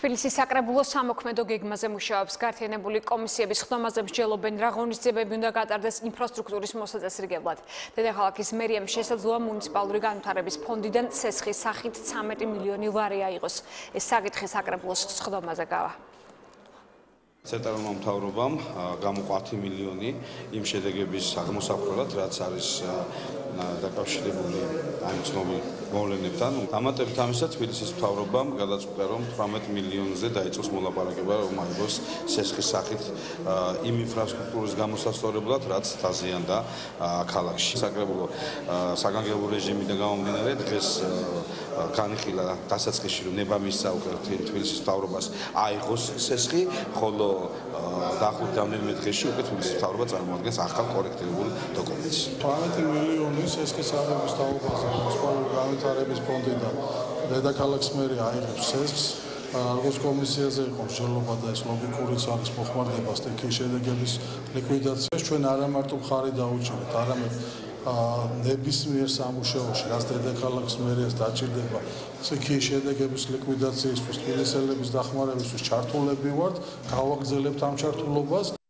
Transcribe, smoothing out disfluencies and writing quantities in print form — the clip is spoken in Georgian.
თბილისის საკრებულოს სამოქმედო გეგმაზე მუშაობს გაერთიანებული კომისიების ხდომაზე მსჯელობენ რა ღონისძიებები უნდა გატარდეს ინფრასტრუქტურის მოსაწესრიგებლად. დედაქალაქის მერიამ შესაძლოა მუნიციპალური განვითარების ფონდიდან ცესხის სახით 13 მილიონი ლარი აიღოს. ეს საკითხი საკრებულოს ხდომაზე გავა. ცენტრალურმა მთავრობამ გამოყვა 10 მილიონი იმ შედეგების აღმოსაყრელად, რაც არის დაკავშირებული ამ ცნობილ მოვლენებთან. დამატებით ამისა, თბილისის მთავრობამ გადაწყვიტა, რომ 18 მილიონზე დაიწყოს მოლაპარაკება, რომ აიღოს ცესხის სახით იმ ინფრასტრუქტურის გამოსასწორებლად, რაც დაზიანდა ქალაქში. საკრებულო საგანგებო რეჟიმიდან გამომდინარე, დღეს განიხილა დასაწყისში, რომ ნება მისცა უკვე თბილისის მთავრობას აიღოს ცესხი, ხოლო დაახლოებით რამდენიმე დღეში უკვე თბილისის მთავრობა წარმოადგენს ახალ კორექტირებულ დოკუმენტს. 18 მილიონი ცესხის აღების თაობაზე მუნიციპალური განვითარების ფონდიდან დედაქალაქის მერია აიღებს ცესხს. როგორც კომისიაზე იყო მსჯელობა და ეს ლოგიკურიც არის მოხმარდება სტექის შედეგების ლიკვიდაციაში. ჩვენ არა მარტო მხარი დაუჭირეთ, არამედ ნებისმიერ სამუშაოში, რაც დედაქალაქის მერიას დაჭირდება სტექის შედეგების ლიკვიდაციისთვის, თბილისელების დახმარებისთვის ჩართულები ვართ, გავაგრძელებთ ამ ჩართულობას.